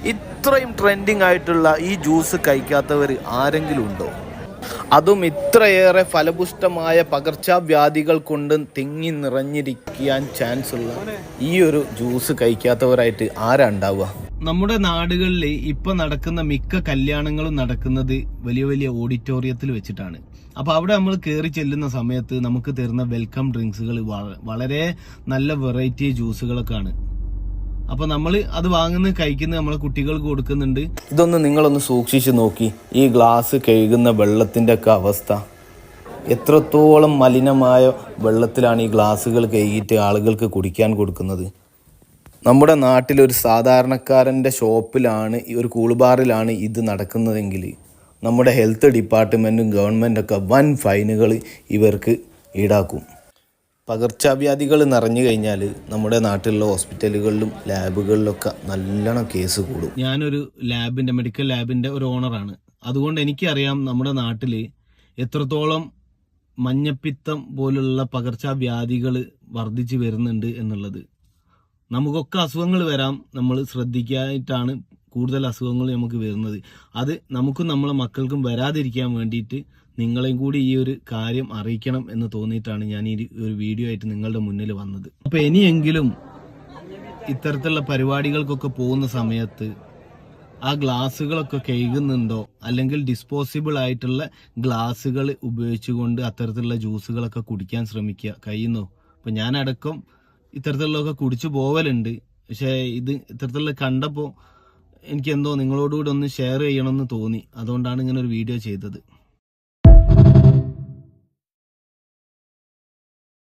ഇത്രയും ട്രെൻഡിങ് ആയിട്ടുള്ള ഈ ജ്യൂസ് കഴിക്കാത്തവർ ആരെങ്കിലും ഉണ്ടോ? അതും ഇത്രയേറെ ഫലപുഷ്ടമായ പകർച്ചവ്യാധികൾ കൊണ്ട് തിങ്ങി നിറഞ്ഞിരിക്കാൻ ചാൻസ് ഉള്ള ഈ ഒരു ജ്യൂസ് കഴിക്കാത്തവരായിട്ട് ആരാ ഉണ്ടാവുക? നമ്മുടെ നാടുകളിൽ ഇപ്പൊ നടക്കുന്ന മിക്ക കല്യാണങ്ങളും നടക്കുന്നത് വലിയ വലിയ ഓഡിറ്റോറിയത്തിൽ വെച്ചിട്ടാണ്. അപ്പൊ അവിടെ നമ്മൾ കയറി ചെല്ലുന്ന സമയത്ത് നമുക്ക് തരുന്ന വെൽക്കം ഡ്രിങ്ക്സുകൾ വളരെ നല്ല വെറൈറ്റി ജ്യൂസുകളൊക്കെയാണ്. അപ്പൊ നമ്മൾ അത് വാങ്ങുന്നത് കഴിക്കുന്നത് നമ്മളെ കുട്ടികൾക്ക് കൊടുക്കുന്നുണ്ട്. ഇതൊന്ന് നിങ്ങളൊന്ന് സൂക്ഷിച്ചു നോക്കി, ഈ ഗ്ലാസ് കഴുകുന്ന വെള്ളത്തിന്റെ ഒക്കെ അവസ്ഥ. എത്രത്തോളം മലിനമായ വെള്ളത്തിലാണ് ഈ ഗ്ലാസുകൾ കഴുകിയിട്ട് ആളുകൾക്ക് കുടിക്കാൻ കൊടുക്കുന്നത്. നമ്മുടെ നാട്ടിലൊരു സാധാരണക്കാരൻ്റെ ഷോപ്പിലാണ്, ഒരു കൂൾബാറിലാണ് ഇത് നടക്കുന്നതെങ്കിൽ നമ്മുടെ ഹെൽത്ത് ഡിപ്പാർട്ട്മെൻറ്റും ഗവൺമെൻറ്റൊക്കെ വൻ ഫൈനുകൾ ഇവർക്ക് ഈടാക്കും. പകർച്ചവ്യാധികൾ നിറഞ്ഞു കഴിഞ്ഞാൽ നമ്മുടെ നാട്ടിലുള്ള ഹോസ്പിറ്റലുകളിലും ലാബുകളിലൊക്കെ നല്ലോണം കേസ് കൂടും. ഞാനൊരു മെഡിക്കൽ ലാബിൻ്റെ ഒരു ഓണറാണ്. അതുകൊണ്ട് എനിക്കറിയാം നമ്മുടെ നാട്ടിൽ എത്രത്തോളം മഞ്ഞപ്പിത്തം പോലുള്ള പകർച്ചവ്യാധികൾ വർദ്ധിച്ചു വരുന്നുണ്ട് എന്നുള്ളത്. നമുക്കൊക്കെ അസുഖങ്ങൾ വരാം, നമ്മൾ ശ്രദ്ധിക്കാനായിട്ടാണ് കൂടുതൽ അസുഖങ്ങൾ നമുക്ക് വരുന്നത്. അത് നമുക്കും നമ്മളെ മക്കൾക്കും വരാതിരിക്കാൻ വേണ്ടിയിട്ട് നിങ്ങളെയും കൂടി ഈ ഒരു കാര്യം അറിയിക്കണം എന്ന് തോന്നിയിട്ടാണ് ഞാൻ ഈ ഒരു വീഡിയോ ആയിട്ട് നിങ്ങളുടെ മുന്നിൽ വന്നത്. അപ്പോൾ ഇനിയെങ്കിലും ഇത്തരത്തിലുള്ള പരിപാടികൾക്കൊക്കെ പോകുന്ന സമയത്ത് ആ ഗ്ലാസ്സുകളൊക്കെ കഴുകുന്നുണ്ടോ, അല്ലെങ്കിൽ ഡിസ്പോസിബിൾ ആയിട്ടുള്ള ഗ്ലാസ്സുകൾ ഉപയോഗിച്ചുകൊണ്ട് അത്തരത്തിലുള്ള ജ്യൂസുകളൊക്കെ കുടിക്കാൻ ശ്രമിക്കുക. കഴിയുന്നോ? അപ്പം ഞാനടക്കം ഇത്തരത്തിലുള്ളതൊക്കെ കുടിച്ചു പോവലുണ്ട്. പക്ഷേ ഇത് ഇത്തരത്തിലുള്ള കണ്ടപ്പോൾ എനിക്കെന്തോ നിങ്ങളോടുകൂടി ഒന്ന് ഷെയർ ചെയ്യണമെന്ന് തോന്നി. അതുകൊണ്ടാണ് ഇങ്ങനെ ഒരു വീഡിയോ ചെയ്തത്.